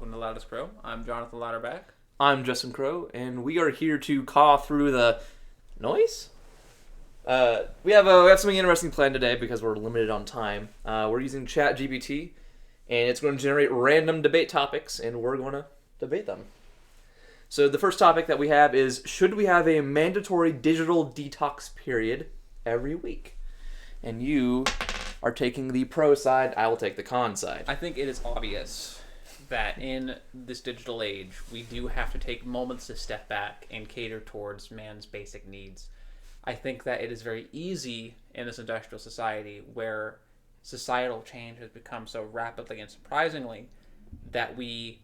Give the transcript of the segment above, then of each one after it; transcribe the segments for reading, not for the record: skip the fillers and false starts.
welcome to Loudest Crow. I'm Jonathan Louderback. I'm Justin Kroh, and we are here to caw through the noise. We have something interesting planned today because we're limited on time. We're using ChatGPT, and it's going to generate random debate topics, and we're going to debate them. So the first topic that we have is, should we have a mandatory digital detox period every week? And you are taking the pro side, I will take the con side. I think it is obvious that in this digital age, we do have to take moments to step back and cater towards man's basic needs. I think that it is very easy in this industrial society where societal change has become so rapidly and surprisingly that we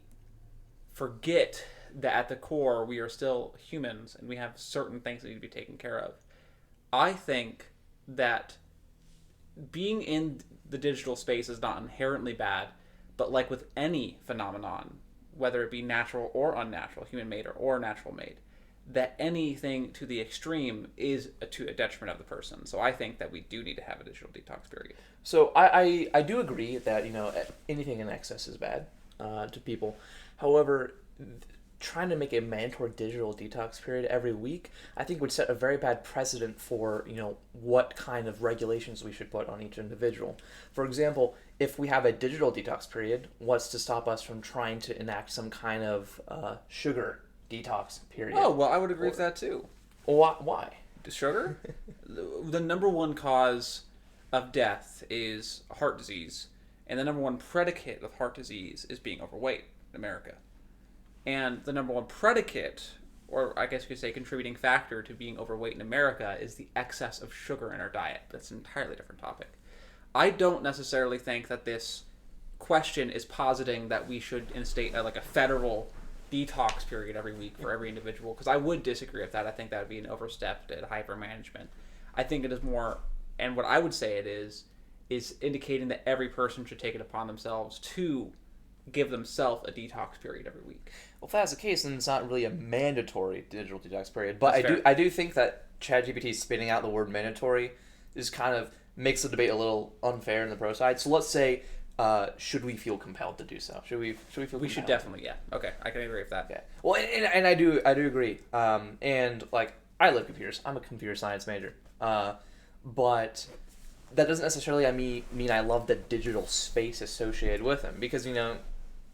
forget that at the core we are still humans and we have certain things that need to be taken care of. I think that being in the digital space is not inherently bad, but like with any phenomenon, whether it be natural or unnatural, human-made or natural-made, that anything to the extreme is to a detriment of the person. So I think that we do need to have a digital detox period. So I do agree that, anything in excess is bad to people. However, trying to make a mandatory digital detox period every week, I think would set a very bad precedent for, what kind of regulations we should put on each individual. For example, if we have a digital detox period, what's to stop us from trying to enact some kind of sugar detox period? Oh, well, I would agree with that too. Why? Sugar? The number one cause of death is heart disease, and the number one predicate of heart disease is being overweight in America. And the number one predicate, or I guess you could say contributing factor to being overweight in America, is the excess of sugar in our diet. That's an entirely different topic. I don't necessarily think that this question is positing that we should instate a federal detox period every week for every individual, because I would disagree with that. I think that would be an overstep at hyper-management. I think it is more, and what I would say it is indicating that every person should take it upon themselves to give themselves a detox period every week. Well, if that's the case, then it's not really a mandatory digital detox period. But That's I do think that ChatGPT spitting out the word mandatory is kind of makes the debate a little unfair in the pro side. So let's say, should we feel compelled to do so? Should we feel compelled? We should definitely, yeah. Okay, I can agree with that. Okay. Well, and I do agree. And I love computers. I'm a computer science major. But that doesn't necessarily mean I love the digital space associated with them, because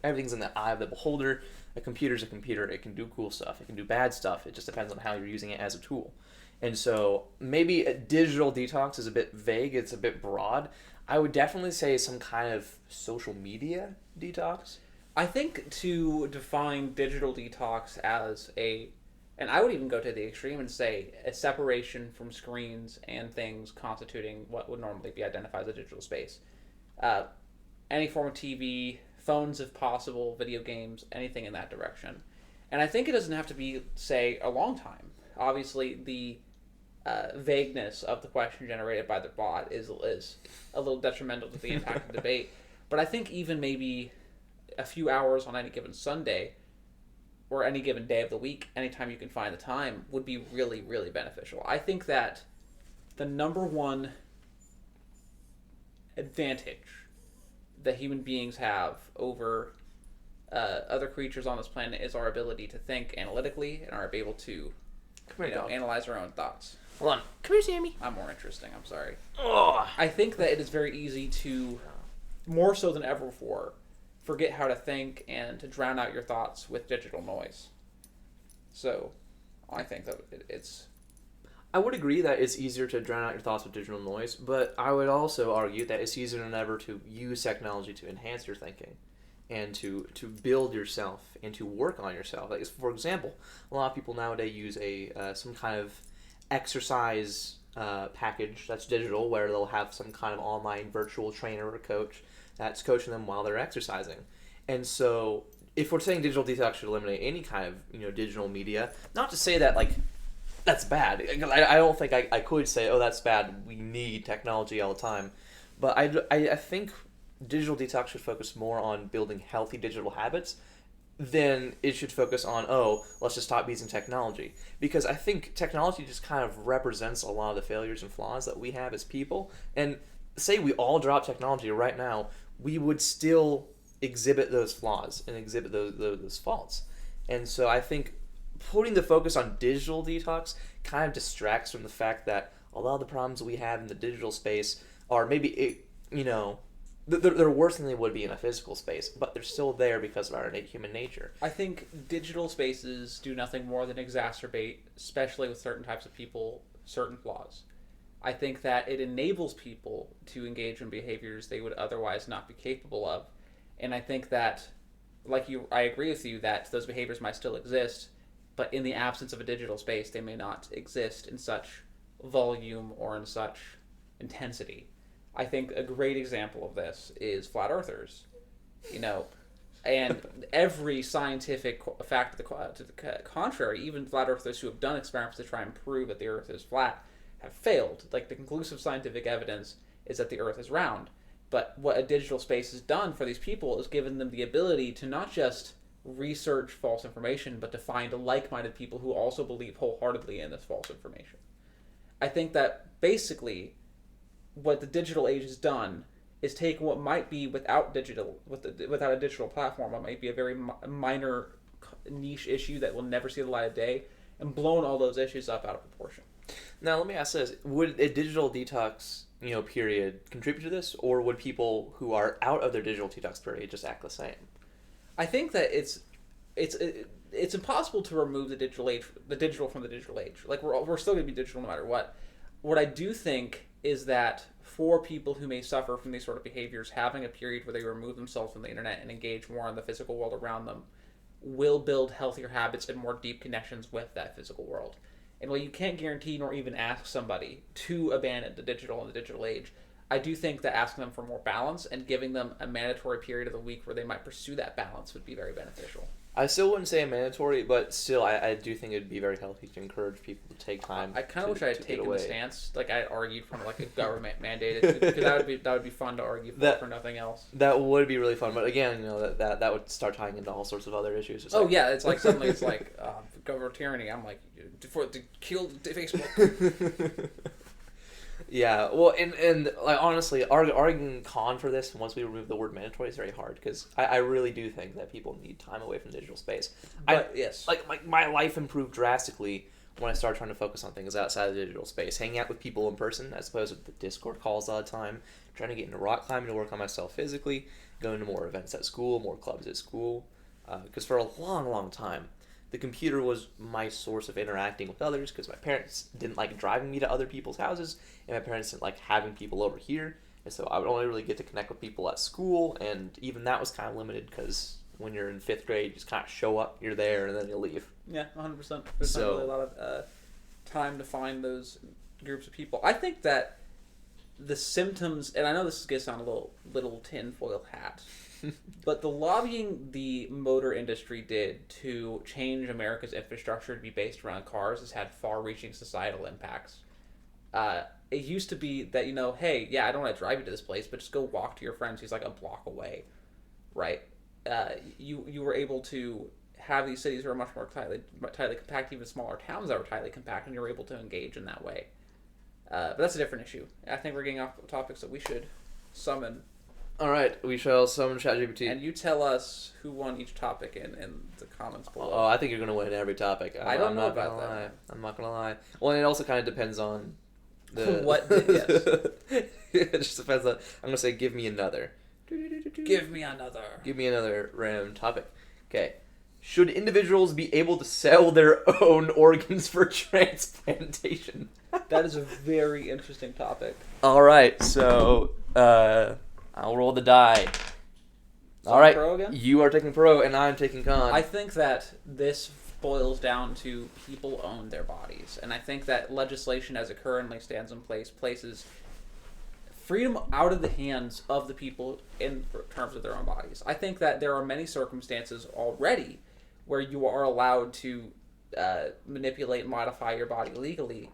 everything's in the eye of the beholder. A computer's a computer. It can do cool stuff. It can do bad stuff. It just depends on how you're using it as a tool. And so maybe a digital detox is a bit vague. It's a bit broad. I would definitely say some kind of social media detox. I think to define digital detox as and I would even go to the extreme and say a separation from screens and things constituting what would normally be identified as a digital space. Any form of TV, phones if possible, video games, anything in that direction. And I think it doesn't have to be, say, a long time. Obviously, the vagueness of the question generated by the bot is a little detrimental to the impact of the debate. But I think even maybe a few hours on any given Sunday or any given day of the week, anytime you can find the time, would be really, really beneficial. I think that the number one advantage that human beings have over other creatures on this planet is our ability to think analytically and are able to analyze our own thoughts. Hold on. Come here, Sammy. I'm more interesting. I'm sorry. Oh. I think that it is very easy to, more so than ever before, forget how to think and to drown out your thoughts with digital noise. So, I think that it's... I would agree that it's easier to drown out your thoughts with digital noise, but I would also argue that it's easier than ever to use technology to enhance your thinking and to build yourself and to work on yourself. Like, for example, a lot of people nowadays use some kind of exercise package that's digital, where they'll have some kind of online virtual trainer or coach that's coaching them while they're exercising. And so if we're saying digital detox should eliminate any kind of digital media, not to say that that's bad. I don't think I could say, oh, that's bad, we need technology all the time. But I think digital detox should focus more on building healthy digital habits than it should focus on, oh, let's just stop using technology. Because I think technology just kind of represents a lot of the failures and flaws that we have as people. And say we all drop technology right now, we would still exhibit those flaws and exhibit those faults. And so I think putting the focus on digital detox kind of distracts from the fact that a lot of the problems we have in the digital space are maybe, they're worse than they would be in a physical space, but they're still there because of our innate human nature. I think digital spaces do nothing more than exacerbate, especially with certain types of people, certain flaws. I think that it enables people to engage in behaviors they would otherwise not be capable of. And I think that, I agree with you that those behaviors might still exist, but in the absence of a digital space, they may not exist in such volume or in such intensity. I think a great example of this is flat earthers. And every scientific fact to the contrary, even flat earthers who have done experiments to try and prove that the earth is flat, have failed. Like, the conclusive scientific evidence is that the earth is round. But what a digital space has done for these people is given them the ability to not just research false information, but to find like-minded people who also believe wholeheartedly in this false information. I think that basically what the digital age has done is take what might be without a digital platform, what might be a very minor niche issue that will never see the light of day, and blown all those issues up out of proportion. Now, let me ask this. Would a digital detox, period contribute to this, or would people who are out of their digital detox period just act the same? I think that it's impossible to remove the digital from the digital age. Like, we're still going to be digital no matter what. What I do think is that for people who may suffer from these sort of behaviors, having a period where they remove themselves from the internet and engage more in the physical world around them will build healthier habits and more deep connections with that physical world. And while you can't guarantee nor even ask somebody to abandon the digital in the digital age, I do think that asking them for more balance and giving them a mandatory period of the week where they might pursue that balance would be very beneficial. I still wouldn't say mandatory, but still, I do think it would be very healthy to encourage people to take time. I kind of wish I had taken the stance, like I argued from like a government mandated, because that would be fun to argue for nothing else. That would be really fun, but again, that would start tying into all sorts of other issues. It's like suddenly it's like government tyranny. I'm like, to kill Facebook. Yeah, well, and like honestly, arguing con for this once we remove the word mandatory is very hard, because I really do think that people need time away from digital space. Yes. Like my life improved drastically when I started trying to focus on things outside of the digital space, hanging out with people in person as opposed to the Discord calls all the time, trying to get into rock climbing to work on myself physically, going to more events at school, more clubs at school, because for a long time, the computer was my source of interacting with others, because my parents didn't like driving me to other people's houses, and my parents didn't like having people over here, and so I would only really get to connect with people at school, and even that was kind of limited, because when you're in 5th grade, you just kind of show up, you're there, and then you leave. Yeah, 100%. There's not really a lot of time to find those groups of people. I think that the symptoms, and I know this is going to sound a little tinfoil hat, but the lobbying the motor industry did to change America's infrastructure to be based around cars has had far-reaching societal impacts. It used to be that, hey, yeah, I don't want to drive you to this place, but just go walk to your friends who's like a block away, right? You were able to have these cities that are much more tightly compact, even smaller towns that were tightly compact, and you were able to engage in that way. But that's a different issue. I think we're getting off the topics that we should summon. All right, we shall summon ChatGPT. And you tell us who won each topic in the comments below. Oh, I think you're going to win every topic. I don't know about that. I'm not going to lie. Well, and it also kind of depends on the... What? Yes. It just depends on... I'm going to say, give me another. Give me another. Give me another random topic. Okay. Should individuals be able to sell their own organs for transplantation? That is a very interesting topic. All right, so I'll roll the die. All right, pro again? You are taking pro, and I'm taking con. I think that this boils down to people own their bodies, and I think that legislation, as it currently stands in place, places freedom out of the hands of the people in terms of their own bodies. I think that there are many circumstances already where you are allowed to manipulate and modify your body legally.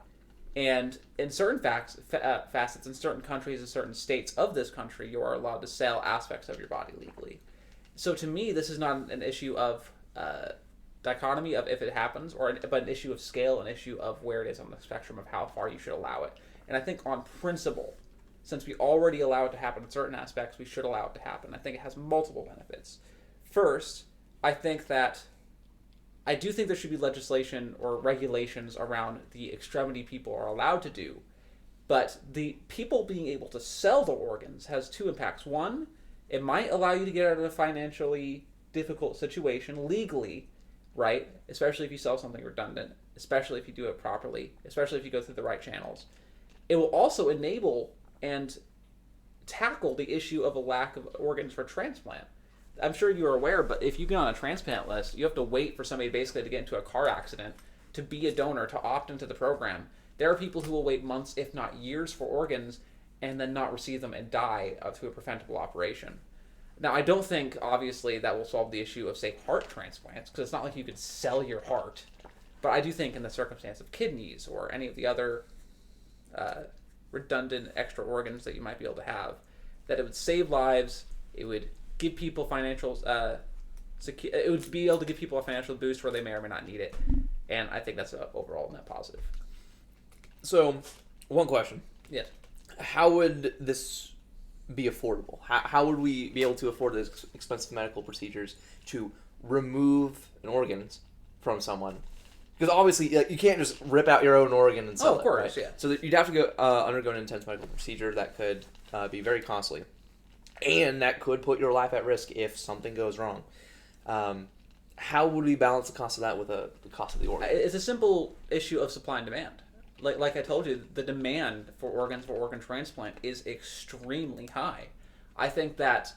And in certain facets, in certain countries, in certain states of this country, you are allowed to sell aspects of your body legally. So to me, this is not an issue of dichotomy of if it happens, but an issue of scale, an issue of where it is on the spectrum of how far you should allow it. And I think on principle, since we already allow it to happen in certain aspects, we should allow it to happen. I think it has multiple benefits. First, I do think there should be legislation or regulations around the extremity people are allowed to do. But the people being able to sell the organs has two impacts. One, it might allow you to get out of a financially difficult situation legally, right? Especially if you sell something redundant, especially if you do it properly, especially if you go through the right channels. It will also enable and tackle the issue of a lack of organs for transplant. I'm sure you're aware, but if you get on a transplant list, you have to wait for somebody basically to get into a car accident to be a donor, to opt into the program. There are people who will wait months, if not years, for organs and then not receive them and die through a preventable operation. Now, I don't think, obviously, that will solve the issue of, say, heart transplants, because it's not like you could sell your heart. But I do think in the circumstance of kidneys or any of the other redundant extra organs that you might be able to have, that it would save lives, it would give people it would be able to give people a financial boost where they may or may not need it. And I think that's an overall net positive. So, one question. Yes. How would this be affordable? How would we be able to afford these expensive medical procedures to remove an organ from someone? Because obviously, you can't just rip out your own organ and sell it. Of course, right? yeah. So you'd have to go undergo an intense medical procedure that could be very costly, and that could put your life at risk if something goes wrong. How would we balance the cost of that with the cost of the organ? It's a simple issue of supply and demand. Like I told you, the demand for organs for organ transplant is extremely high. I think that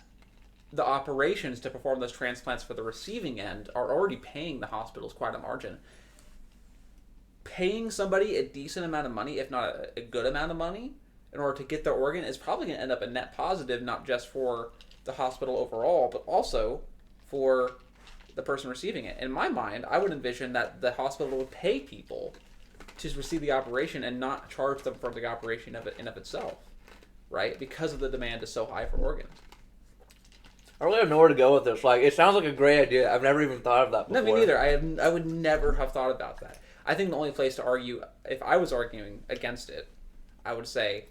the operations to perform those transplants for the receiving end are already paying the hospitals quite a margin. Paying somebody a decent amount of money, if not a good amount of money, in order to get their organ is probably going to end up a net positive, not just for the hospital overall, but also for the person receiving it. In my mind, I would envision that the hospital would pay people to receive the operation and not charge them for the operation in of itself, right? Because of the demand is so high for organs. I really don't know where to go with this. Like, it sounds like a great idea. I've never even thought of that before. No, me neither. I would never have thought about that. I think the only place to argue, if I was arguing against it, I would say,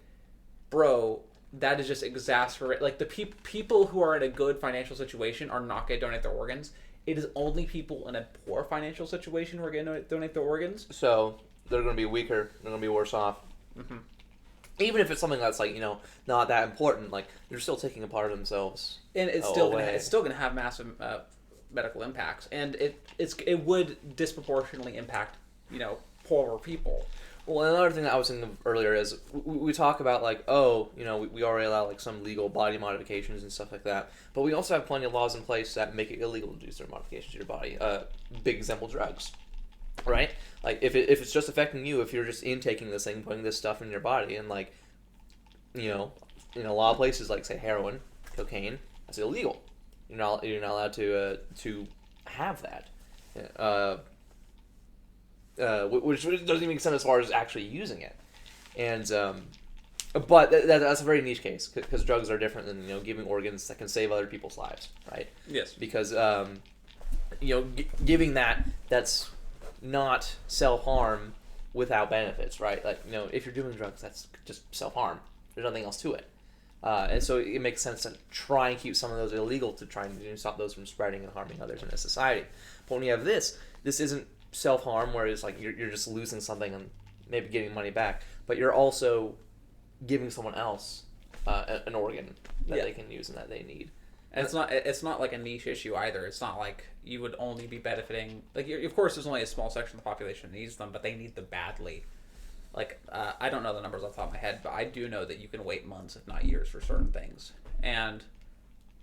bro, that is just exacerbate. Like, the people who are in a good financial situation are not going to donate their organs. It is only people in a poor financial situation who are going to donate their organs. So they're going to be weaker. They're going to be worse off. Mm-hmm. Even if it's something that's like, not that important, like they're still taking a part of themselves. And it's still gonna have massive medical impacts, and it would disproportionately impact poorer people. Well, another thing that I was thinking of earlier is we talk about like, we already allow like some legal body modifications and stuff like that, but we also have plenty of laws in place that make it illegal to do certain modifications to your body. Big example, drugs, right? Like if it's just affecting you, if you're just intaking this thing, putting this stuff in your body, and like, in a lot of places like say heroin, cocaine, that's illegal. You're not allowed to have that. Which doesn't even make sense as far as actually using it, and but that's a very niche case because drugs are different than giving organs that can save other people's lives, right? Yes. Because giving that's not self-harm without benefits, right? Like if you're doing drugs, that's just self-harm. There's nothing else to it, and so it makes sense to try and keep some of those illegal to try and stop those from spreading and harming others in a society. But when you have this isn't self-harm where it's like you're just losing something and maybe getting money back, but you're also giving someone else an organ that they can use and that they need. And it's not like a niche issue either. It's not like you would only be benefiting, like of course there's only a small section of the population that needs them, but they need them badly. Like I don't know the numbers off the top of my head, but I do know that you can wait months if not years for certain things. And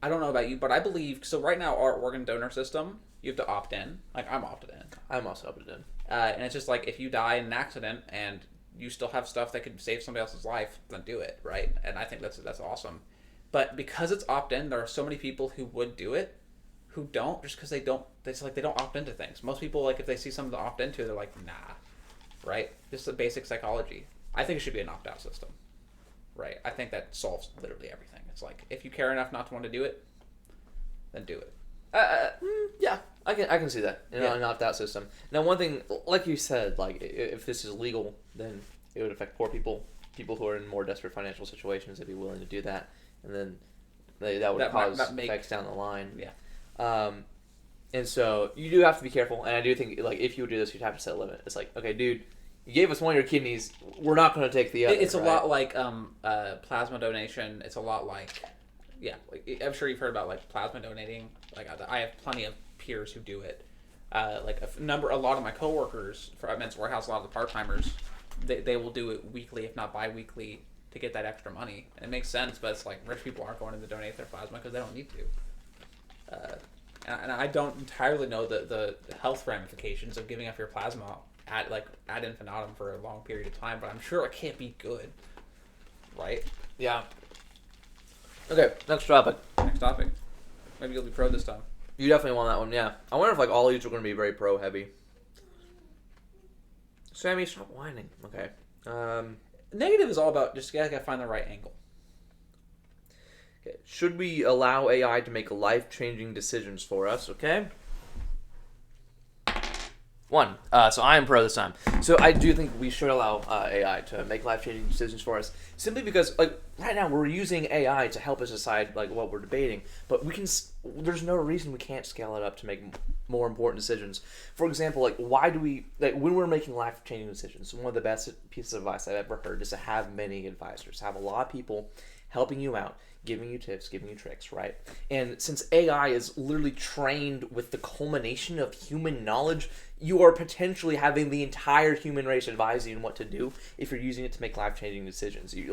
I don't know about you, but I believe so right now our organ donor system, you have to opt in. Like I'm opted in. I'm also opted in. And it's just like if you die in an accident and you still have stuff that could save somebody else's life, then do it, right? And I think that's awesome. But because it's opt-in, there are so many people who would do it, who don't, just because they don't opt into things. Most people, like if they see something to opt into, they're like, nah, right? Just the basic psychology. I think it should be an opt-out system, right? I think that solves literally everything. It's like if you care enough not to want to do it, then do it. Yeah, I can see that. An opt-out system. Now, one thing, like you said, like if this is legal, then it would affect poor people people who are in more desperate financial situations would be willing to do that, and then that would cause effects down the line. Yeah. And so you do have to be careful, and I do think like if you would do this, you'd have to set a limit. It's like, okay, dude, you gave us one of your kidneys, we're not going to take the other. It's a lot like plasma donation. It's a lot like, yeah, like, I'm sure you've heard about like plasma donating. Like I have plenty of peers who do it. Like a lot of my coworkers at Men's Warehouse, a lot of the part-timers, they will do it weekly, if not bi-weekly, to get that extra money. And it makes sense, but it's like rich people aren't going to donate their plasma because they don't need to. And I don't entirely know the health ramifications of giving up your plasma ad infinitum for a long period of time, but I'm sure it can't be good, right? Yeah. Okay, next topic. Maybe you'll be pro this time. You definitely want that one, yeah. I wonder if like all these are going to be very pro heavy. Sammy, stop whining. Okay. Negative is all about just gotta find the right angle. Okay. Should we allow AI to make life-changing decisions for us? Okay. One. So I am pro this time. So I do think we should allow AI to make life-changing decisions for us, simply because like right now we're using AI to help us decide like what we're debating, but we can. There's no reason we can't scale it up to make more important decisions. For example, like why do we like when we're making life-changing decisions? One of the best pieces of advice I've ever heard is to have many advisors, have a lot of people helping you out, giving you tips, giving you tricks, right? And since AI is literally trained with the culmination of human knowledge, you are potentially having the entire human race advise you on what to do if you're using it to make life-changing decisions. You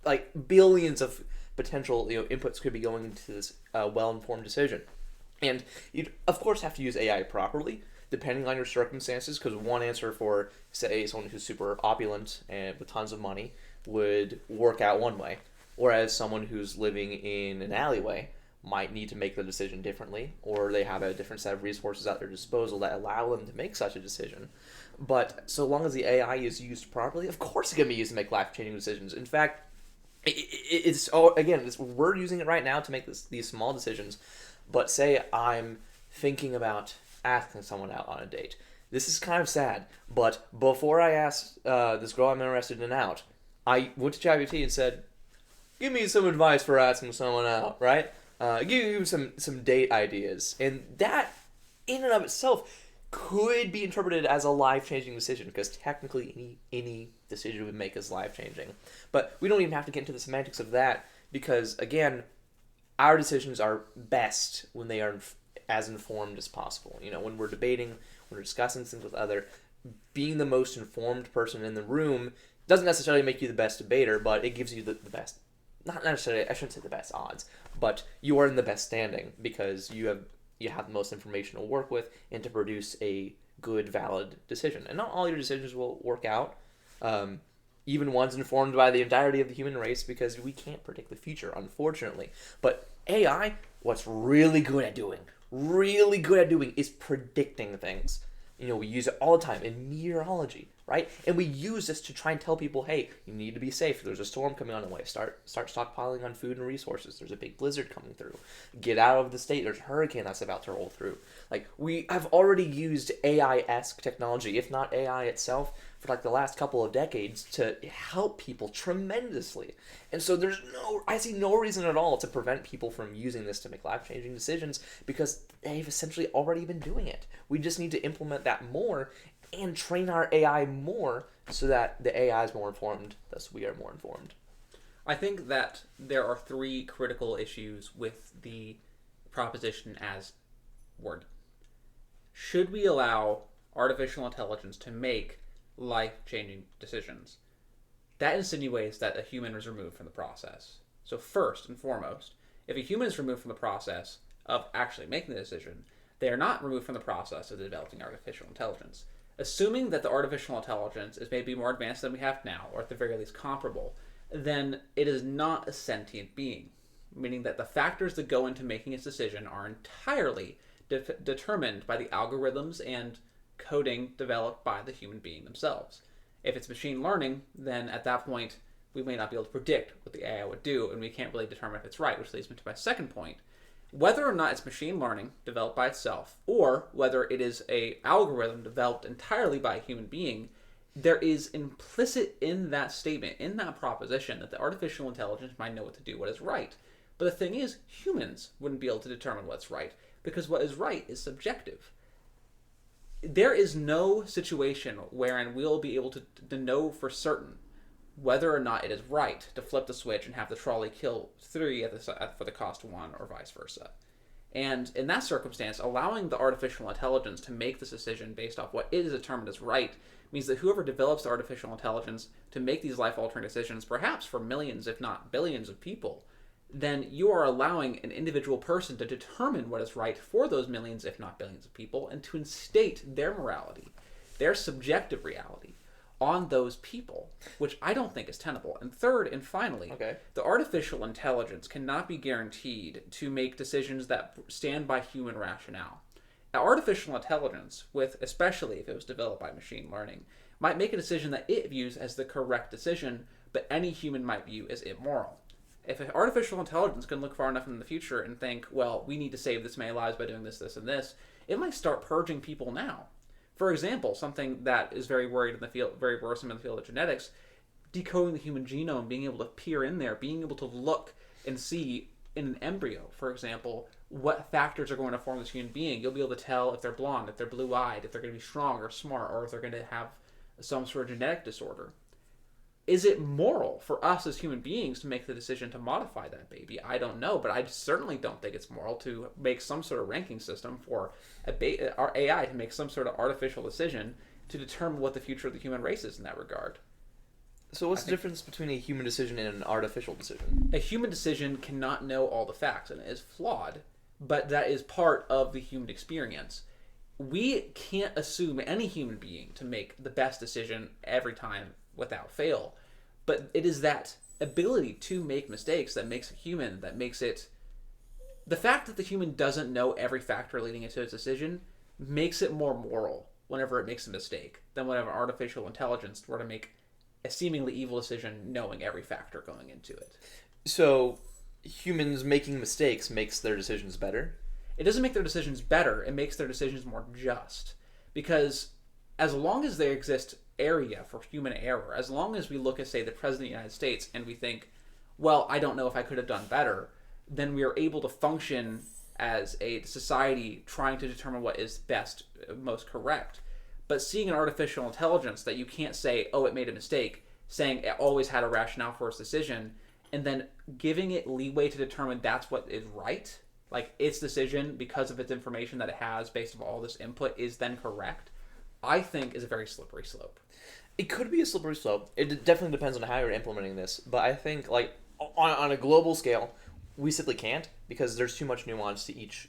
like billions of potential inputs could be going into this well-informed decision. And you'd of course have to use AI properly, depending on your circumstances, because one answer for, say, someone who's super opulent and with tons of money would work out one way, whereas someone who's living in an alleyway might need to make the decision differently, or they have a different set of resources at their disposal that allow them to make such a decision. But so long as the AI is used properly, of course it can be used to make life-changing decisions. In fact, we're using it right now to make these small decisions. But say I'm thinking about asking someone out on a date. This is kind of sad, but before I asked this girl I'm interested in out, I went to ChatGPT and said, give me some advice for asking someone out, right? Give you some date ideas. And that, in and of itself, could be interpreted as a life-changing decision, because technically any decision we make is life-changing. But we don't even have to get into the semantics of that, because, again, our decisions are best when they are as informed as possible. When we're debating, when we're discussing things with others, being the most informed person in the room doesn't necessarily make you the best debater, but it gives you the best, not necessarily, I shouldn't say the best odds, but you are in the best standing because you have the most information to work with and to produce a good, valid decision. And not all your decisions will work out, even ones informed by the entirety of the human race, because we can't predict the future, unfortunately. But AI, what's really good at doing is predicting things. We use it all the time in meteorology, right? And we use this to try and tell people, hey, you need to be safe. There's a storm coming on the way. Start stockpiling on food and resources. There's a big blizzard coming through. Get out of the state. There's a hurricane that's about to roll through. Like, we have already used AI-esque technology, if not AI itself, for like the last couple of decades to help people tremendously. And so I see no reason at all to prevent people from using this to make life-changing decisions, because they've essentially already been doing it. We just need to implement that more and train our AI more so that the AI is more informed, thus we are more informed. I think that there are three critical issues with the proposition as worded. Should we allow artificial intelligence to make life-changing decisions? That insinuates that a human is removed from the process. So first and foremost, if a human is removed from the process of actually making the decision, they are not removed from the process of developing artificial intelligence. Assuming that the artificial intelligence is maybe more advanced than we have now, or at the very least comparable, then it is not a sentient being, meaning that the factors that go into making its decision are entirely determined by the algorithms and coding developed by the human being themselves. If it's machine learning, then at that point, we may not be able to predict what the AI would do, and we can't really determine if it's right, which leads me to my second point. Whether or not it's machine learning developed by itself, or whether it is an algorithm developed entirely by a human being, there is implicit in that statement, in that proposition, that the artificial intelligence might know what to do, what is right. But the thing is, humans wouldn't be able to determine what's right, because what is right is subjective. There is no situation wherein we'll be able to know for certain whether or not it is right to flip the switch and have the trolley kill 3 for the cost of 1, or vice versa. And in that circumstance, allowing the artificial intelligence to make this decision based off what it is determined as right means that whoever develops the artificial intelligence to make these life-altering decisions, perhaps for millions, if not billions of people, then you are allowing an individual person to determine what is right for those millions, if not billions of people, and to instate their morality, their subjective reality, on those people, which I don't think is tenable. And third and finally, the artificial intelligence cannot be guaranteed to make decisions that stand by human rationale. Now, artificial intelligence, especially if it was developed by machine learning, might make a decision that it views as the correct decision, but any human might view as immoral. If an artificial intelligence can look far enough in the future and think, well, we need to save this many lives by doing this, this, and this, it might start purging people now. For example, something that is very very worrisome in the field of genetics, decoding the human genome, being able to peer in there, being able to look and see in an embryo, for example, what factors are going to form this human being. You'll be able to tell if they're blonde, if they're blue-eyed, if they're going to be strong or smart, or if they're going to have some sort of genetic disorder. Is it moral for us as human beings to make the decision to modify that baby? I don't know, but I certainly don't think it's moral to make some sort of ranking system for our AI to make some sort of artificial decision to determine what the future of the human race is in that regard. So what's the difference between a human decision and an artificial decision? A human decision cannot know all the facts, and it is flawed, but that is part of the human experience. We can't assume any human being to make the best decision every time without fail. But it is that ability to make mistakes that makes it human, that makes it... The fact that the human doesn't know every factor leading into its decision makes it more moral whenever it makes a mistake than whenever artificial intelligence were to make a seemingly evil decision knowing every factor going into it. So humans making mistakes makes their decisions better? It doesn't make their decisions better, it makes their decisions more just. Because as long as there exists area for human error, as long as we look at, say, the President of the United States and we think, well, I don't know if I could have done better, then we are able to function as a society trying to determine what is best, most correct. But seeing an artificial intelligence that you can't say, oh, it made a mistake, saying it always had a rationale for its decision, and then giving it leeway to determine that's what is right, like its decision, because of its information that it has based on all this input, is then correct, I think is a very slippery slope. It could be a slippery slope. It definitely depends on how you're implementing this. But I think, like, on a global scale, we simply can't, because there's too much nuance to each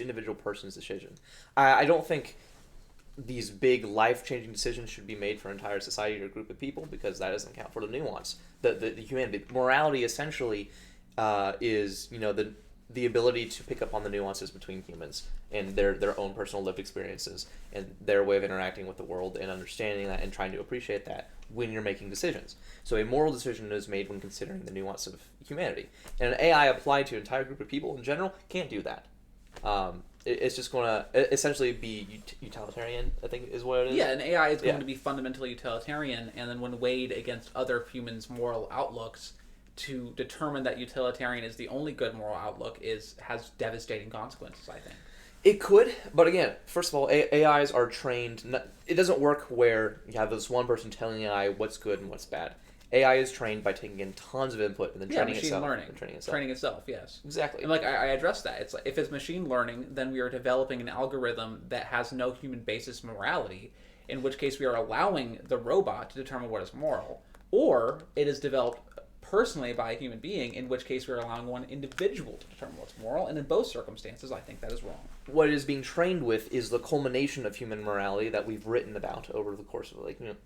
individual person's decision. I don't think these big life-changing decisions should be made for an entire society or a group of people, because that doesn't count for the nuance. The humanity. Morality essentially is, the ability to pick up on the nuances between humans and their own personal lived experiences and their way of interacting with the world and understanding that and trying to appreciate that when you're making decisions. So a moral decision is made when considering the nuance of humanity. And an AI applied to an entire group of people in general can't do that. It's just going to essentially be utilitarian, I think is what it is. Yeah, an AI is going to be fundamentally utilitarian, and then when weighed against other humans' moral outlooks, to determine that utilitarian is the only good moral outlook has devastating consequences, I think. It could, but again, first of all, AIs are trained. It doesn't work where you have this one person telling AI what's good and what's bad. AI is trained by taking in tons of input and then training itself. Training itself, yes. Exactly. And I addressed that. It's like, if it's machine learning, then we are developing an algorithm that has no human basis morality, in which case we are allowing the robot to determine what is moral. Or it is developed personally by a human being, in which case we're allowing one individual to determine what's moral, and in both circumstances I think that is wrong. What it is being trained with is the culmination of human morality that we've written about over the course of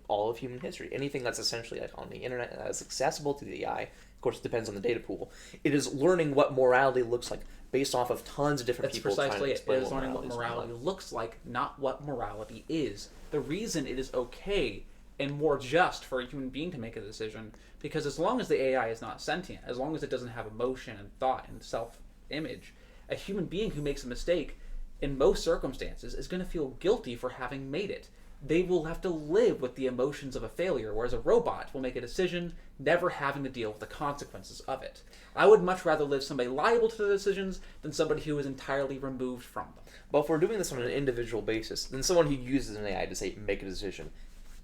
all of human history. Anything that's essentially on the internet that's accessible to the AI, of course it depends on the data pool, it is learning what morality looks like based off of tons of different people. That's precisely it. It is learning what morality looks like, not what morality is. The reason it is okay and more just for a human being to make a decision, because as long as the AI is not sentient, as long as it doesn't have emotion and thought and self-image, a human being who makes a mistake in most circumstances is going to feel guilty for having made it. they will have to live with the emotions of a failure, whereas a robot will make a decision never having to deal with the consequences of it. I would much rather live somebody liable to the decisions than somebody who is entirely removed from them. But if we're doing this on an individual basis, then someone who uses an AI to say make a decision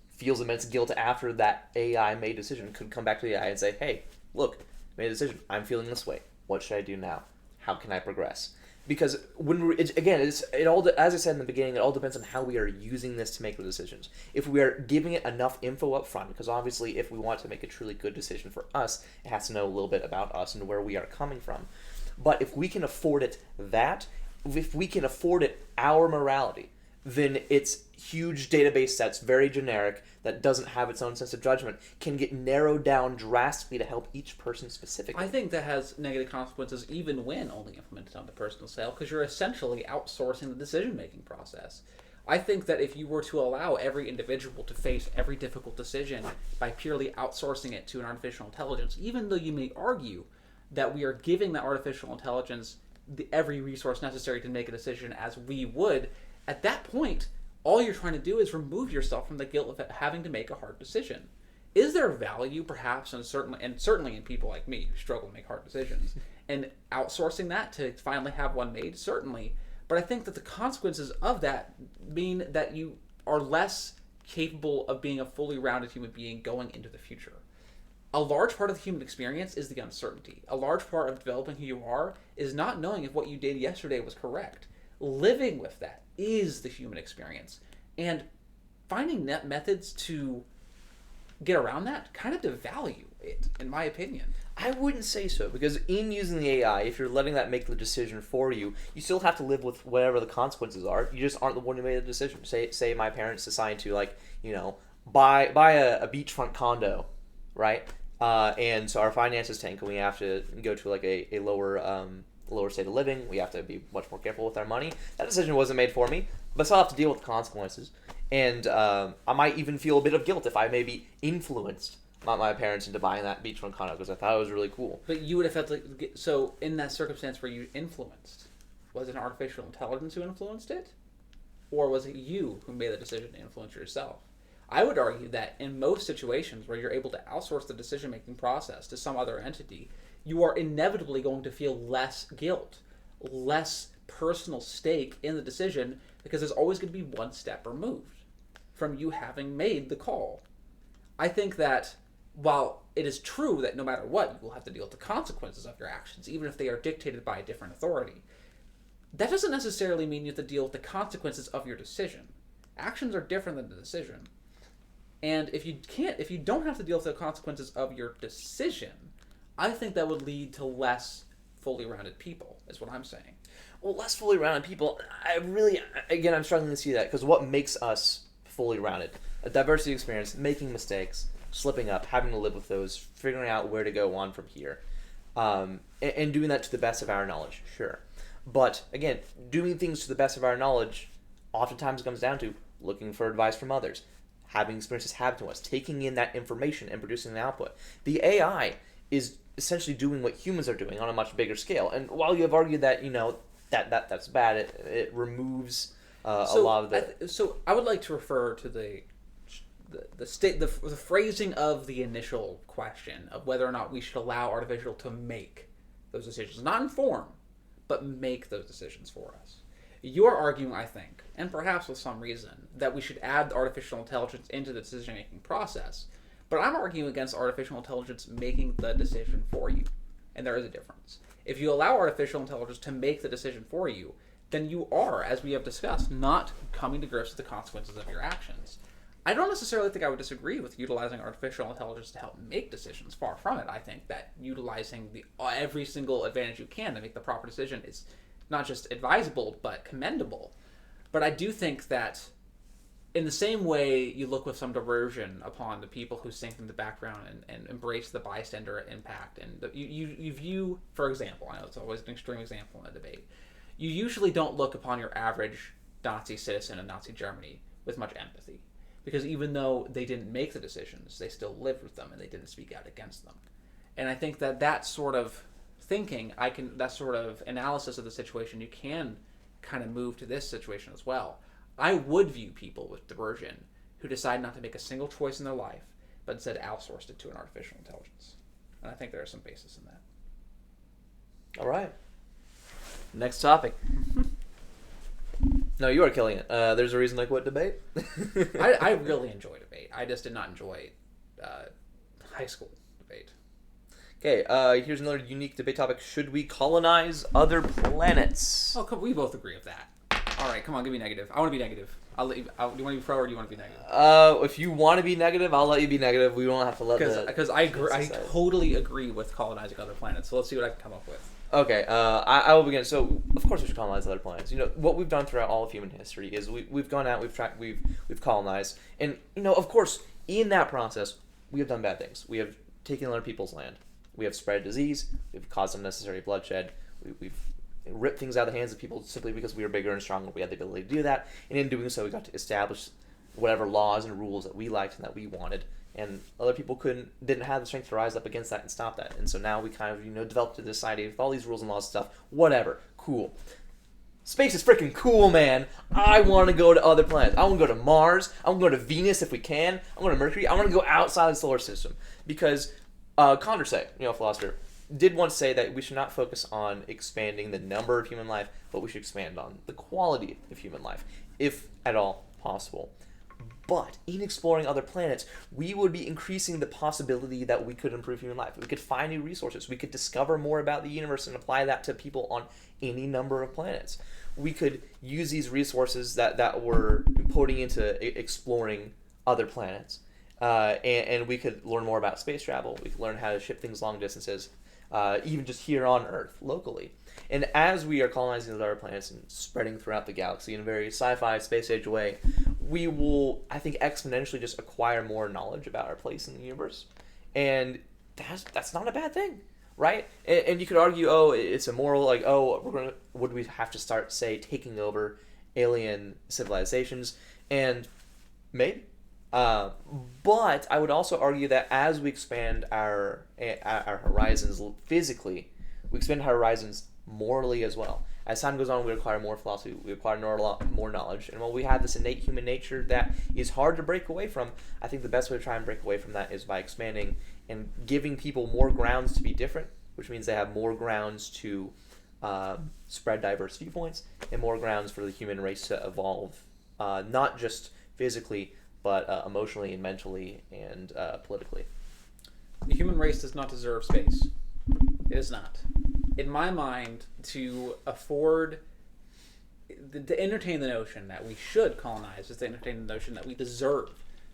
feels immense guilt after that AI made decision could come back to the AI and say, hey, look, I made a decision. I'm feeling this way. What should I do now? How can I progress? Because it all, as I said in the beginning, it all depends on how we are using this to make the decisions. If we are giving it enough info up front, because obviously if we want to make a truly good decision for us, it has to know a little bit about us and where we are coming from. But if we can afford it if we can afford it our morality, then its huge database sets, very generic, that doesn't have its own sense of judgment, can get narrowed down drastically to help each person specifically. I think that has negative consequences even when only implemented on the personal scale, because you're essentially outsourcing the decision-making process. I think that if you were to allow every individual to face every difficult decision by purely outsourcing it to an artificial intelligence, even though you may argue that we are giving that artificial intelligence every resource necessary to make a decision as we would, at that point, all you're trying to do is remove yourself from the guilt of having to make a hard decision. Is there value, perhaps, and certainly in people like me who struggle to make hard decisions, and outsourcing that to finally have one made? Certainly. But I think that the consequences of that mean that you are less capable of being a fully rounded human being going into the future. A large part of the human experience is the uncertainty. A large part of developing who you are is not knowing if what you did yesterday was correct. Living with that is the human experience. And finding net methods to get around that kind of devalue it, in my opinion. I wouldn't say so, because in using the AI, if you're letting that make the decision for you, you still have to live with whatever the consequences are. You just aren't the one who made the decision. Say my parents decide to, buy a beachfront condo, right? And so our finances tank, and we have to go to a lower state of living. We have to be much more careful with our money. That decision wasn't made for me, but I still have to deal with the consequences. And I might even feel a bit of guilt if I maybe influenced my parents into buying that beachfront condo because I thought it was really cool. But you would have felt like, so in that circumstance where you influenced, was it an artificial intelligence who influenced it? Or was it you who made the decision to influence yourself? I would argue that in most situations where you're able to outsource the decision-making process to some other entity, you are inevitably going to feel less guilt, less personal stake in the decision, because there's always going to be one step removed from you having made the call. I think that while it is true that no matter what, you will have to deal with the consequences of your actions, even if they are dictated by a different authority, that doesn't necessarily mean you have to deal with the consequences of your decision. Actions are different than the decision. And if you don't have to deal with the consequences of your decision, I think that would lead to less fully rounded people, is what I'm saying. Well, less fully rounded people, I'm struggling to see that, because what makes us fully rounded? A diversity experience, making mistakes, slipping up, having to live with those, figuring out where to go on from here, and doing that to the best of our knowledge, sure. But, again, doing things to the best of our knowledge oftentimes comes down to looking for advice from others, having experiences happen to us, taking in that information and producing an output. The AI is essentially doing what humans are doing on a much bigger scale. And while you have argued that, that's bad, it removes a lot of the... So I would like to refer to the phrasing of the initial question of whether or not we should allow artificial to make those decisions. Not inform, but make those decisions for us. You are arguing, I think, and perhaps with some reason, that we should add artificial intelligence into the decision-making process. But I'm arguing against artificial intelligence making the decision for you. And there is a difference. If you allow artificial intelligence to make the decision for you, then you are, as we have discussed, not coming to grips with the consequences of your actions. I don't necessarily think I would disagree with utilizing artificial intelligence to help make decisions. Far from it. I think that utilizing every single advantage you can to make the proper decision is not just advisable, but commendable. But I do think that in the same way you look with some derision upon the people who sink in the background and embrace the bystander impact, and you view, for example, I know it's always an extreme example in a debate, you usually don't look upon your average Nazi citizen in Nazi Germany with much empathy. Because even though they didn't make the decisions, they still lived with them and they didn't speak out against them. And I think that sort of thinking, that sort of analysis of the situation, you can kind of move to this situation as well. I would view people with diversion who decide not to make a single choice in their life, but instead outsourced it to an artificial intelligence. And I think there is some basis in that. All right. Next topic. No, you are killing it. There's a reason I quit debate. I really enjoy debate. I just did not enjoy high school debate. Okay, here's another unique debate topic. Should we colonize other planets? Oh, we both agree with that. All right, come on, give me negative. I want to be negative. I'll let you, do you want to be pro or do you want to be negative? If you want to be negative, I'll let you be negative. We don't have to let because I totally agree with colonizing other planets. So let's see what I can come up with. Okay, I will begin. So, of course, we should colonize other planets. You know what we've done throughout all of human history is we've gone out, we've colonized, and of course, in that process, we have done bad things. We have taken other people's land. We have spread disease. We've caused unnecessary bloodshed. We've ripped things out of the hands of people simply because we were bigger and stronger. We had the ability to do that, and in doing so, we got to establish whatever laws and rules that we liked and that we wanted. And other people didn't have the strength to rise up against that and stop that. And so now we kind of developed this society with all these rules and laws and stuff. Whatever, cool. Space is freaking cool, man. I want to go to other planets. I want to go to Mars. I want to go to Venus if we can. I want to Mercury. I want to go outside the solar system because Condorcet, philosopher, did once say that we should not focus on expanding the number of human life, but we should expand on the quality of human life, if at all possible. But in exploring other planets, we would be increasing the possibility that we could improve human life. We could find new resources. We could discover more about the universe and apply that to people on any number of planets. We could use these resources that we're putting into exploring other planets. And we could learn more about space travel. We could learn how to ship things long distances, even just here on Earth, locally. And as we are colonizing those other planets and spreading throughout the galaxy in a very sci-fi, space-age way, we will, I think, exponentially just acquire more knowledge about our place in the universe. And that's not a bad thing, right? And you could argue, it's immoral, would we have to start, say, taking over alien civilizations? And maybe. But I would also argue that as we expand our horizons physically, we expand our horizons morally as well. As time goes on, we acquire more philosophy, we acquire more knowledge, and while we have this innate human nature that is hard to break away from, I think the best way to try and break away from that is by expanding and giving people more grounds to be different, which means they have more grounds to spread diverse viewpoints and more grounds for the human race to evolve, not just physically, but emotionally and mentally and politically. The human race does not deserve space. It is not. In my mind, to entertain the notion that we should colonize is to entertain the notion that we deserve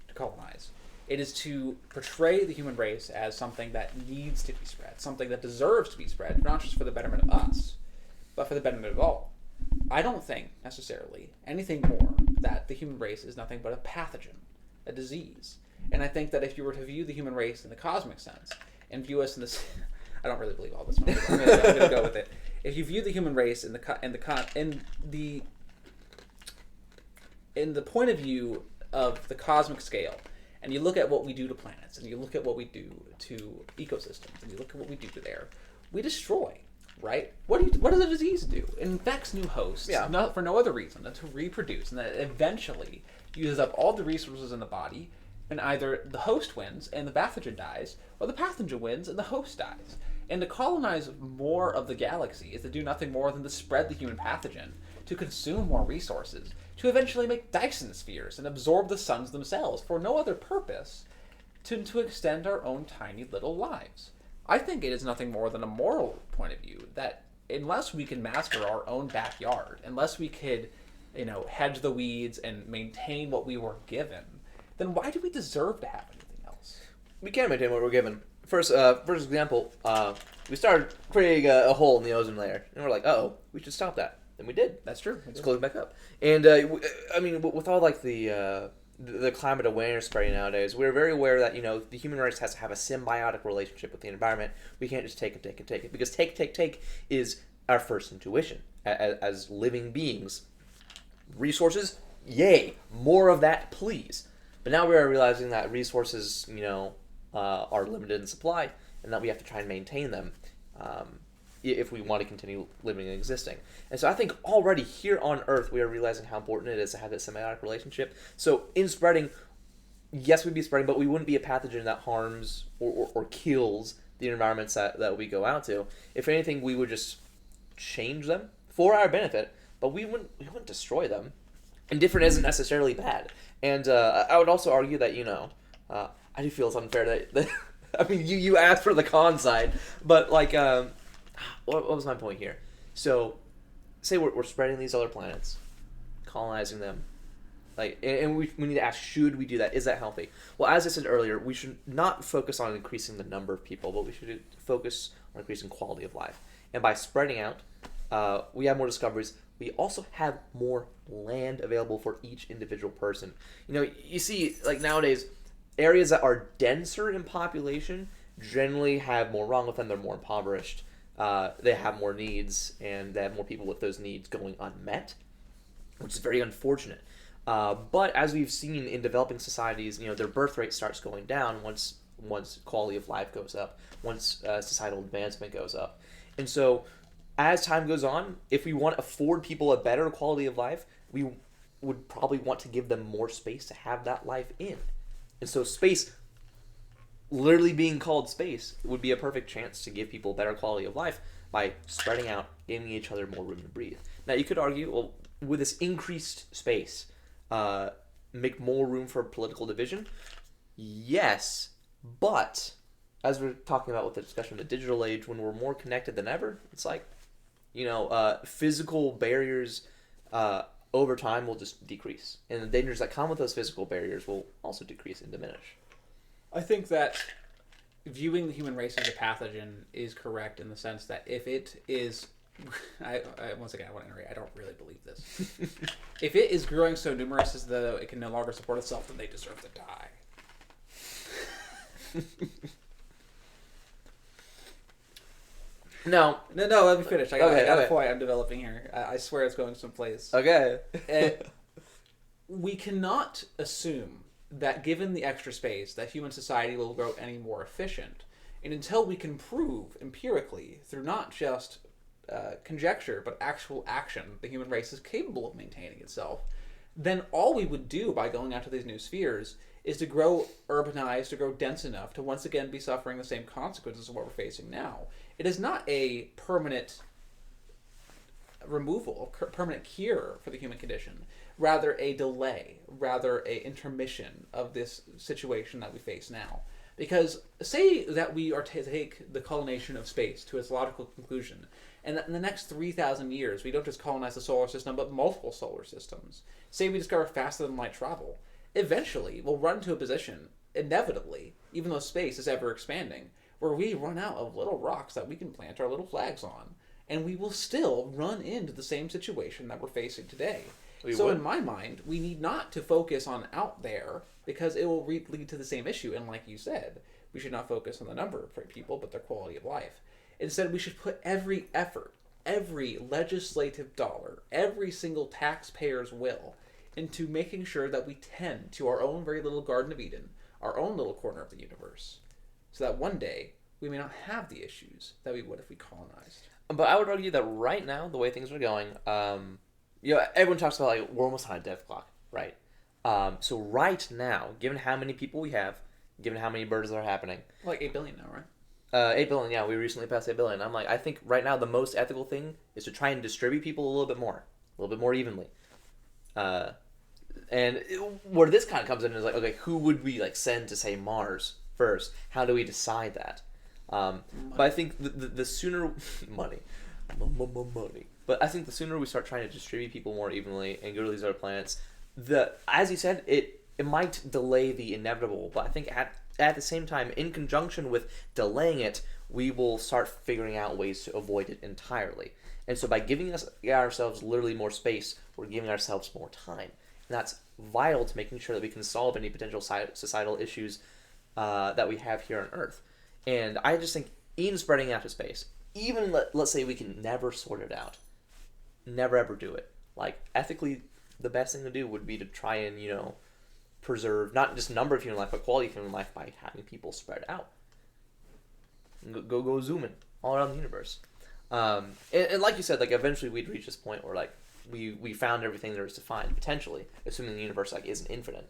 to colonize. It is to portray the human race as something that needs to be spread, something that deserves to be spread, not just for the betterment of us, but for the betterment of all. I don't think, necessarily, anything more that the human race is nothing but a pathogen, a disease. And I think that if you were to view the human race in the cosmic sense, and view us in this... I don't really believe all this one. I'm gonna go with it. If you view the human race in the point of view of the cosmic scale, and you look at what we do to planets, and you look at what we do to ecosystems, and you look at what we do to there, we destroy, right? What does a disease do? It infects new hosts, for no other reason than to reproduce, and that eventually uses up all the resources in the body, and either the host wins and the pathogen dies, or the pathogen wins and the host dies. And to colonize more of the galaxy is to do nothing more than to spread the human pathogen, to consume more resources, to eventually make Dyson spheres and absorb the suns themselves for no other purpose to extend our own tiny little lives. I think it is nothing more than a moral point of view that unless we can master our own backyard, unless we could, hedge the weeds and maintain what we were given, then why do we deserve to have anything else? We can maintain what we're given. First example, we started creating a hole in the ozone layer, and we're like, we should stop that. And we did. That's true. Let's close it back up. And, with all, the climate awareness spreading nowadays, we're very aware that, the human race has to have a symbiotic relationship with the environment. We can't just take and take and take it, because take is our first intuition as living beings. Resources, yay, more of that, please. But now we are realizing that resources, are limited in supply, and that we have to try and maintain them if we want to continue living and existing. And so I think already here on Earth, we are realizing how important it is to have that symbiotic relationship. So in spreading, yes, we'd be spreading, but we wouldn't be a pathogen that harms or kills the environments that we go out to. If anything, we would just change them for our benefit, but we wouldn't destroy them. And different isn't necessarily bad. And I would also argue that, I do feel it's unfair that I mean, you asked for the con side, but like, what was my point here? So, say we're spreading these other planets, colonizing them, like, and we need to ask, should we do that? Is that healthy? Well, as I said earlier, we should not focus on increasing the number of people, but we should focus on increasing quality of life. And by spreading out, we have more discoveries. We also have more land available for each individual person. You see, like nowadays, areas that are denser in population generally have more wrong with them. They're more impoverished. They have more needs, and they have more people with those needs going unmet, which is very unfortunate. But as we've seen in developing societies, their birth rate starts going down once quality of life goes up, once societal advancement goes up. And so as time goes on, if we want to afford people a better quality of life, we would probably want to give them more space to have that life in. And so space, literally being called space, would be a perfect chance to give people better quality of life by spreading out, giving each other more room to breathe. Now, you could argue, well, with this increased space, make more room for political division? Yes, but as we're talking about with the discussion of the digital age, when we're more connected than ever, it's like, physical barriers over time will just decrease. And the dangers that come with those physical barriers will also decrease and diminish. I think that viewing the human race as a pathogen is correct in the sense that if it is... once again, I want to iterate. I don't really believe this. If it is growing so numerous as though it can no longer support itself, then they deserve to die. No, let me finish. I got a point I'm developing here. I swear it's going someplace. Okay. We cannot assume that given the extra space, that human society will grow any more efficient. And until we can prove empirically, through not just conjecture, but actual action, the human race is capable of maintaining itself, then all we would do by going out to these new spheres is to grow urbanized, to grow dense enough to once again be suffering the same consequences of what we're facing now. It is not a permanent removal, permanent cure for the human condition, rather a delay, rather a intermission of this situation that we face now. Because say that we are to take the colonization of space to its logical conclusion, and that in the next 3,000 years we don't just colonize the solar system, but multiple solar systems. Say we discover faster than light travel. Eventually, we'll run to a position, inevitably, even though space is ever expanding, where we run out of little rocks that we can plant our little flags on. And we will still run into the same situation that we're facing today. In my mind, we need not to focus on out there, because it will lead to the same issue. And like you said, we should not focus on the number of people, but their quality of life. Instead, we should put every effort, every legislative dollar, every single taxpayer's will into making sure that we tend to our own very little Garden of Eden, our own little corner of the universe, so that one day we may not have the issues that we would if we colonized. But I would argue that right now, the way things are going, everyone talks about like we're almost on a death clock, right? So right now, given how many people we have, given how many murders are happening, like 8 billion now, right? 8 billion, yeah, we recently passed 8 billion. I think right now the most ethical thing is to try and distribute people a little bit more evenly. And where this kind of comes in is like, okay, who would we like send to say Mars first? How do we decide that? But I think the sooner money, but I think the sooner we start trying to distribute people more evenly and go to these other planets, as you said, it might delay the inevitable. But I think at the same time, in conjunction with delaying it, we will start figuring out ways to avoid it entirely. And so by giving ourselves literally more space, we're giving ourselves more time. And that's vital to making sure that we can solve any potential societal issues that we have here on Earth. And I just think even spreading out to space, even let's say we can never sort it out, never ever do it. Like ethically, the best thing to do would be to try and preserve not just number of human life, but quality of human life by having people spread out. Go zoom in all around the universe. And like you said, like eventually we'd reach this point where like we found everything there is to find potentially, assuming the universe like isn't infinite,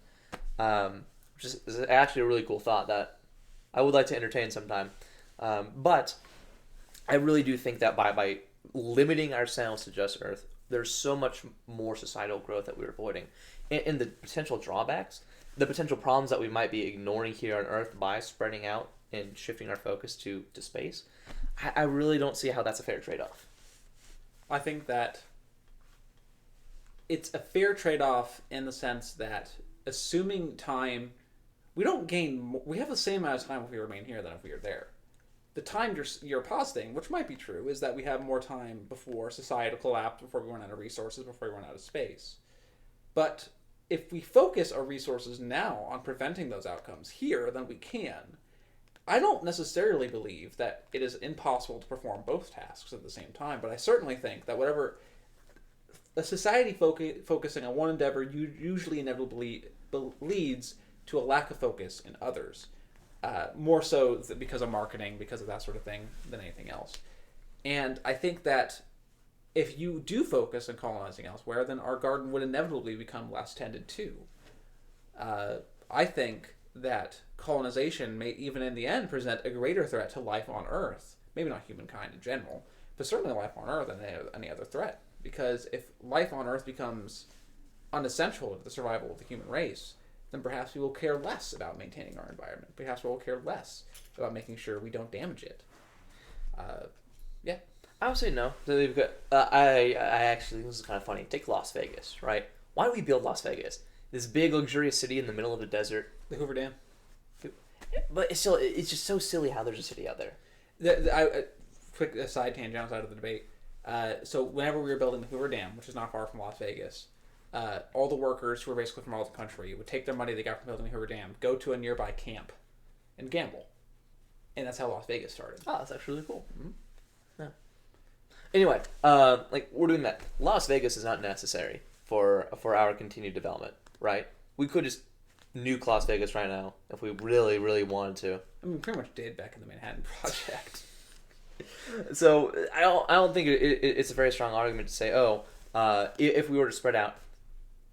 which is actually a really cool thought that I would like to entertain sometime. But I really do think that by limiting ourselves to just Earth, there's so much more societal growth that we're avoiding, and the potential drawbacks, the potential problems that we might be ignoring here on Earth by spreading out and shifting our focus to space. I really don't see how that's a fair trade-off. I think that it's a fair trade-off in the sense that assuming time, we don't gain. We have the same amount of time if we remain here than if we are there. The time you're positing, which might be true, is that we have more time before society collapse, before we run out of resources, before we run out of space. But if we focus our resources now on preventing those outcomes here, then we can. I don't necessarily believe that it is impossible to perform both tasks at the same time, but I certainly think that whatever a society focusing on one endeavor usually inevitably leads to a lack of focus in others, more so because of marketing, because of that sort of thing, than anything else. And I think that if you do focus on colonizing elsewhere, then our garden would inevitably become less tended to. I think that colonization may even in the end present a greater threat to life on Earth. Maybe not humankind in general, but certainly life on Earth than any other threat. Because if life on Earth becomes unessential to the survival of the human race, then perhaps we will care less about maintaining our environment. Perhaps we will care less about making sure we don't damage it. Yeah. I would say no. I actually, this is kind of funny. Take Las Vegas, right? Why do we build Las Vegas? This big, luxurious city in the middle of the desert. The Hoover Dam. But it's just so silly how there's a city out there. Quick side tangent outside of the debate. So whenever we were building the Hoover Dam, which is not far from Las Vegas, all the workers who were basically from all over the country would take their money they got from building the Hoover Dam, go to a nearby camp, and gamble. And that's how Las Vegas started. Oh, that's actually really cool. Mm-hmm. Yeah. Anyway, like we're doing that. Las Vegas is not necessary for our continued development, right? We could just nuke Las Vegas right now if we really, really wanted to. I mean, we pretty much did back in the Manhattan Project. So I don't think it's a very strong argument to say, if we were to spread out,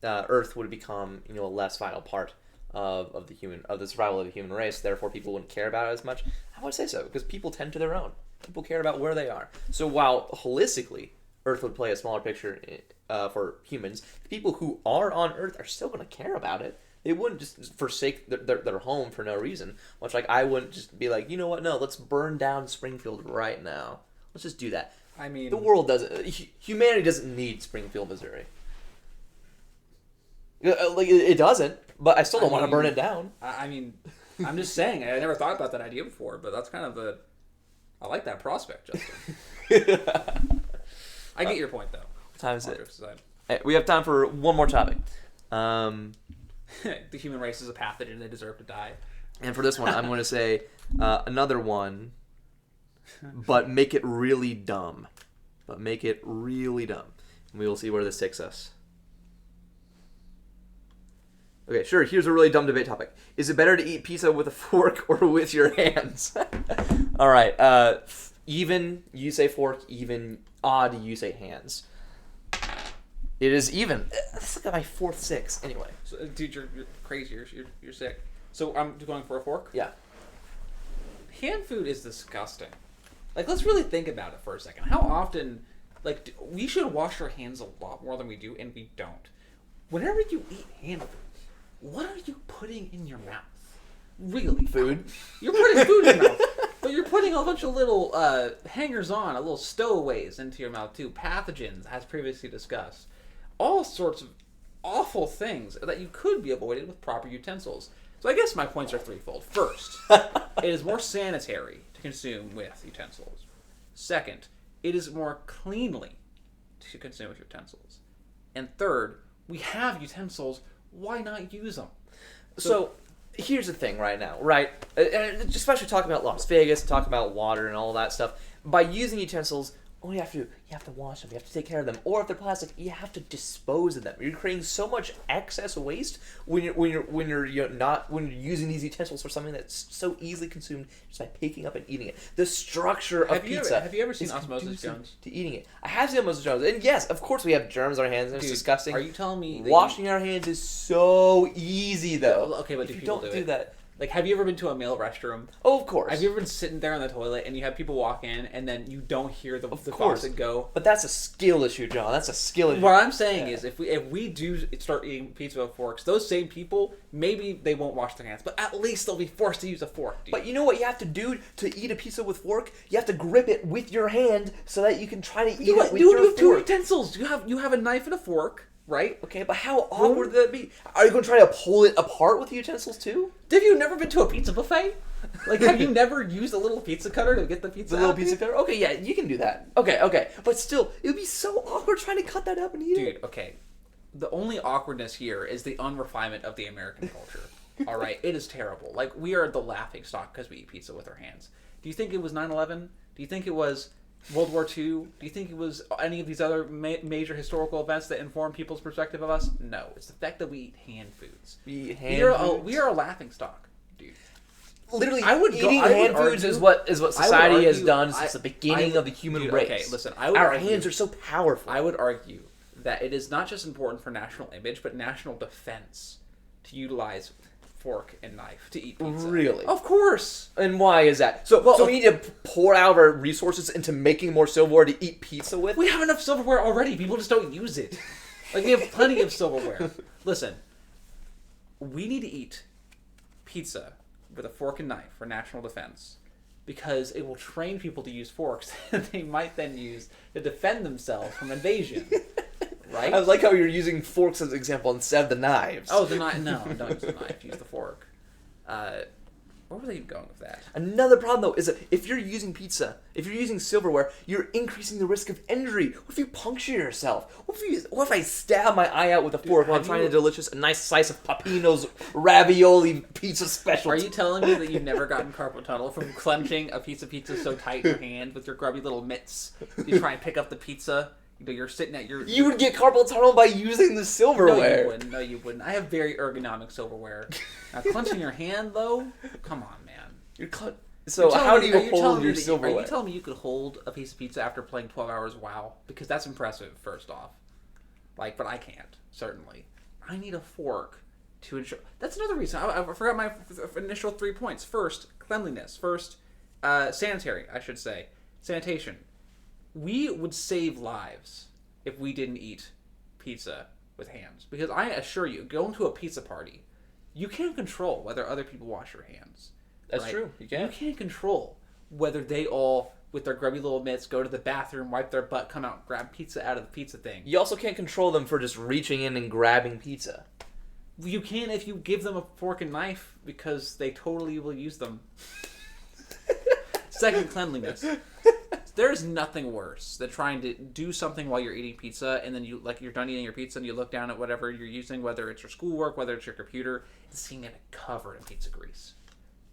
Earth would become a less vital part of the survival of the human race. Therefore, people wouldn't care about it as much. I would say so because people tend to their own. People care about where they are. So while holistically Earth would play a smaller picture for humans, the people who are on Earth are still going to care about it. They wouldn't just forsake their home for no reason. Much like I wouldn't just be like, you know what? No, let's burn down Springfield right now. Let's just do that. I mean, the world doesn't. Humanity doesn't need Springfield, Missouri. Like it doesn't. But I still don't want to burn it down. I mean, I'm just saying. I never thought about that idea before, but that's kind of I like that prospect, Justin. I get your point, though. What time is it? Hey, we have time for one more topic. The human race is a pathogen. They deserve to die. And for this one, I'm going to say another one, but make it really dumb. And we will see where this takes us. Okay, sure. Here's a really dumb debate topic. Is it better to eat pizza with a fork or with your hands? All right. Even, you say fork. Even, odd, you say hands. It is even. This is like my 4th 6. Anyway. So, dude, you're crazy. You're sick. So I'm going for a fork? Yeah. Hand food is disgusting. Like, let's really think about it for a second. How often, like, we should wash our hands a lot more than we do, and we don't. Whenever you eat hand food, what are you putting in your mouth? Really? Food. You're putting food in your mouth. But you're putting a bunch of little hangers-on, little stowaways into your mouth, too. Pathogens, as previously discussed. All sorts of awful things that you could be avoided with proper utensils. So I guess my points are threefold. First, it is more sanitary to consume with utensils. Second, it is more cleanly to consume with utensils. And third, we have utensils. Why not use them? So here's the thing right now, right? Especially talking about Las Vegas, talking about water and all that stuff. By using utensils, you have to wash them. You have to take care of them. Or if they're plastic, you have to dispose of them. You're creating so much excess waste when you're using these utensils for something that's so easily consumed just by picking up and eating it. The structure of pizza. Have you ever seen Osmosis Jones? To eating it. I have seen Osmosis Jones, and yes, of course we have germs on our hands, and it's disgusting. Are you telling me washing our hands is so easy though? Okay, but if you don't do that. Like, have you ever been to a male restroom? Oh, of course. Have you ever been sitting there on the toilet and you have people walk in and then you don't hear the faucet go? But that's a skill issue, John. That's a skill issue. What I'm saying is, if we do start eating pizza with forks, those same people, maybe they won't wash their hands, but at least they'll be forced to use a fork, dude. But you know what you have to do to eat a pizza with fork? You have to grip it with your hand so that you can try to eat it with your fork. You have two utensils. You have a knife and a fork. Right? Okay, but how awkward would that be? Are you going to try to pull it apart with the utensils too? Have you never been to a pizza buffet? Like, have you never used a little pizza cutter to get the pizza little pizza cutter? Okay, yeah, you can do that. Okay. But still, it would be so awkward trying to cut that up and eat it. Dude, okay. The only awkwardness here is the unrefinement of the American culture. All right? It is terrible. Like, we are the laughing stock because we eat pizza with our hands. Do you think it was 9/11? Do you think it was World War II? Do you think it was any of these other major historical events that inform people's perspective of us? No. It's the fact that we eat hand foods. We are a laughing stock, dude. Literally, eating hand foods is what society has done since the beginning of the human race. Okay, listen, our hands are so powerful. I would argue that it is not just important for national image, but national defense to utilize fork and knife to eat pizza. Really? Of course. And why is that? So we need to pour out our resources into making more silverware to eat pizza with? We have enough silverware already. People just don't use it. Like, we have plenty of silverware. Listen, we need to eat pizza with a fork and knife for national defense because it will train people to use forks that they might then use to defend themselves from invasion. Right? I like how you're using forks as an example instead of the knives. Oh, the knife. No, don't use the knife. Use the fork. Where were they going with that? Another problem, though, is that if you're using silverware, you're increasing the risk of injury. What if you puncture yourself? What if I stab my eye out with a fork while I'm trying to a nice slice of Papino's ravioli pizza special? Are you telling me that you've never gotten carpal tunnel from clenching a piece of pizza so tight in your hand with your grubby little mitts? You try and pick up the pizza. You're sitting at your... You would get carpal tunnel by using the silverware. No, you wouldn't. I have very ergonomic silverware. Now, clenching your hand, though? Come on, man. So how do you hold your silverware? Are you telling me you could hold a piece of pizza after playing 12 hours WoW? Because that's impressive, first off. Like, but I can't, certainly. I need a fork to ensure... That's another reason. I forgot my initial 3 points. First, cleanliness. First, sanitary, I should say. Sanitation. We would save lives if we didn't eat pizza with hands. Because I assure you, going to a pizza party, you can't control whether other people wash your hands. That's true. You can't. You can't control whether they all, with their grubby little mitts, go to the bathroom, wipe their butt, come out, grab pizza out of the pizza thing. You also can't control them for just reaching in and grabbing pizza. You can if you give them a fork and knife, because they totally will use them. Second, cleanliness. There's nothing worse than trying to do something while you're eating pizza, and then you're done eating your pizza, and you look down at whatever you're using, whether it's your schoolwork, whether it's your computer, and seeing it covered in pizza grease.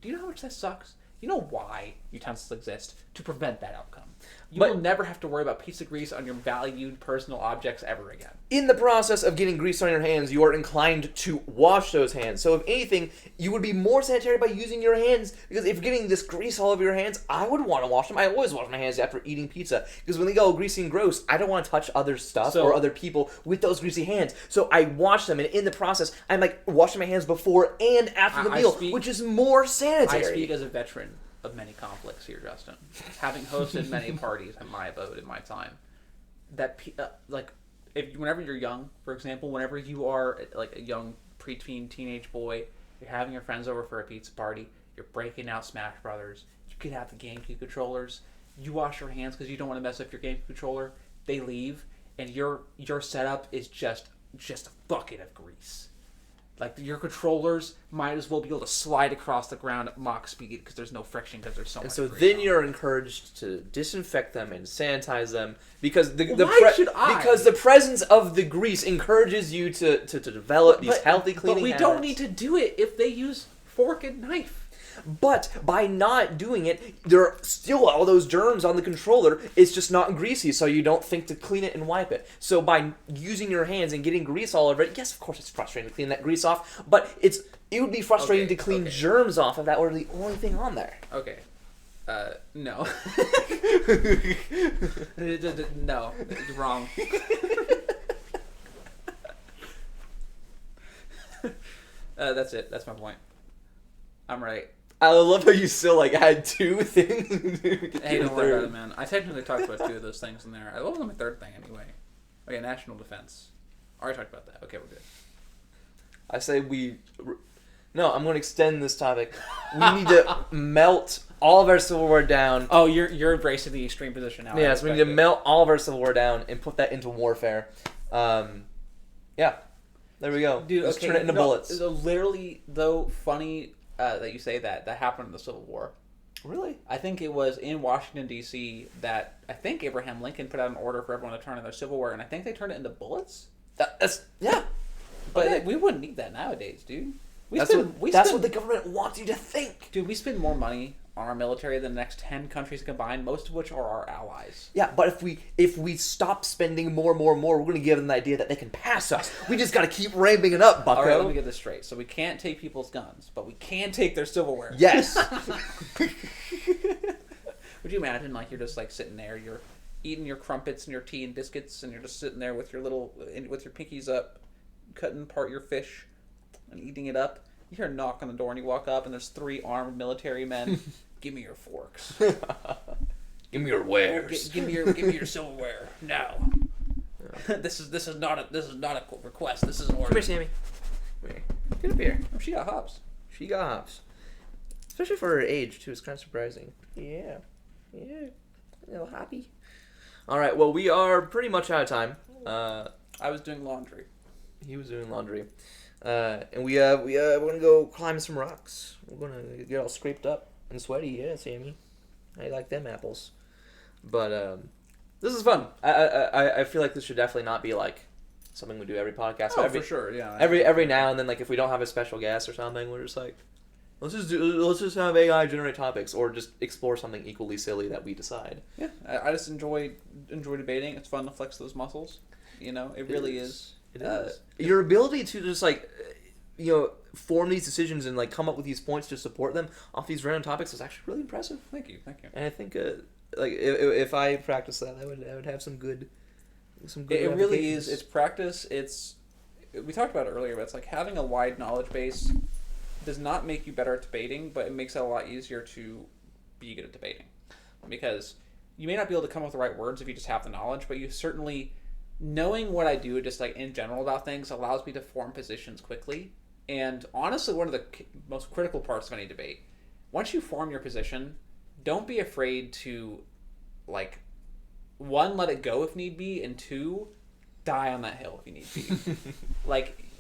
Do you know how much that sucks? You know why utensils exist? To prevent that outcome. You will never have to worry about pizza grease on your valued personal objects ever again. In the process of getting grease on your hands, you are inclined to wash those hands. So if anything, you would be more sanitary by using your hands. Because if you're getting this grease all over your hands, I would want to wash them. I always wash my hands after eating pizza. Because when they go greasy and gross, I don't want to touch other stuff or other people with those greasy hands. So I wash them, and in the process, I'm like washing my hands before and after the meal, which is more sanitary. I speak as a veteran of many conflicts here, Justin. Having hosted many parties in my abode in my time, that whenever you're young, for example, whenever you are like a young preteen teenage boy, you're having your friends over for a pizza party, you're breaking out Smash Brothers, you could have the GameCube controllers, you wash your hands because you don't want to mess up your GameCube controller, they leave, and your setup is just a bucket of grease. Like, your controllers might as well be able to slide across the ground at Mach speed because there's no friction because there's so much. And so then you're encouraged to disinfect them and sanitize them because because the presence of the grease encourages you to develop these healthy cleaning habits. But we don't need to do it if they use fork and knife. But by not doing it, there are still all those germs on the controller. It's just not greasy, so you don't think to clean it and wipe it. So by using your hands and getting grease all over it, yes, of course it's frustrating to clean that grease off, but it would be frustrating to clean germs off if that were the only thing on there. Okay. No. No, it's wrong. That's it. That's my point. I'm right. I love how you still had two things. Hey, don't worry about it, man. I technically talked about two of those things in there. What was my third thing anyway? Okay, national defense. I already talked about that. Okay, we're good. I say No, I'm going to extend this topic. We need to melt all of our silverware down. Oh, you're embracing the extreme position now. Yes, we need to melt all of our silverware down and put that into warfare. Yeah, there we go. Dude, let's turn it into bullets. Literally, though, funny that you say that happened in the Civil War. Really? I think it was in Washington, D.C. that I think Abraham Lincoln put out an order for everyone to turn in their silverware, and I think they turned it into bullets. Yeah. But we wouldn't need that nowadays, dude. That's what the government wants you to think. Dude, we spend more money on our military than the next 10 countries combined, most of which are our allies. Yeah, but if we stop spending more, we're going to give them the idea that they can pass us. We just got to keep ramping it up, bucko. All right, let me get this straight. So we can't take people's guns, but we can take their silverware. Yes. Would you imagine, you're just, sitting there, you're eating your crumpets and your tea and biscuits, and you're just sitting there with your pinkies up, cutting apart your fish and eating it up. You hear a knock on the door and you walk up and there's 3 armed military men. Give me your forks. Give me your wares. Give me your silverware now. This is not a request. This is an order. Come here, Sammy. Get up here. Oh, she got hops. She got hops. Especially for her age too. It's kind of surprising. Yeah. A little hoppy. All right. Well, we are pretty much out of time. I was doing laundry. He was doing laundry. And we're gonna go climb some rocks. We're gonna get all scraped up and sweaty. Yeah, Sammy, I like them apples. But this is fun. I feel like this should definitely not be something we do every podcast. Oh, for sure, yeah. Every now and then, if we don't have a special guest or something, we're just let's just have AI generate topics or just explore something equally silly that we decide. Yeah, I just enjoy debating. It's fun to flex those muscles. It really is. It is. Your ability to just form these decisions and come up with these points to support them off these random topics is actually really impressive. Thank you. And I think if I practice that, I would have some good. It really is. It's practice. We talked about it earlier, but it's having a wide knowledge base does not make you better at debating, but it makes it a lot easier to be good at debating, because you may not be able to come up with the right words if you just have the knowledge, but you certainly. Knowing what I do just in general about things allows me to form positions quickly. And honestly, one of the most critical parts of any debate, once you form your position, don't be afraid to, 1, let it go if need be, and 2, die on that hill if you need be.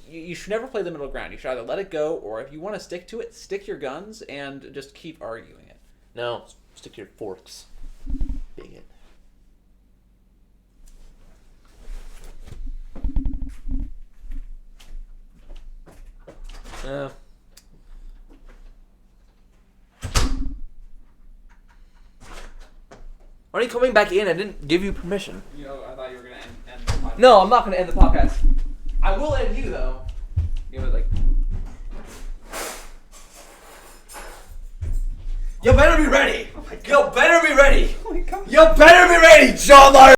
You should never play the middle ground. You should either let it go, or if you want to stick to it, stick your guns and just keep arguing it. No, stick to your forks. Bigot. Why are you coming back in? I didn't give you permission. I thought you were going to end the podcast. No, I'm not going to end the podcast. I will end you, though. Give it You better be ready. Oh my God. You better be ready. Oh my God. You better be ready, John Larson.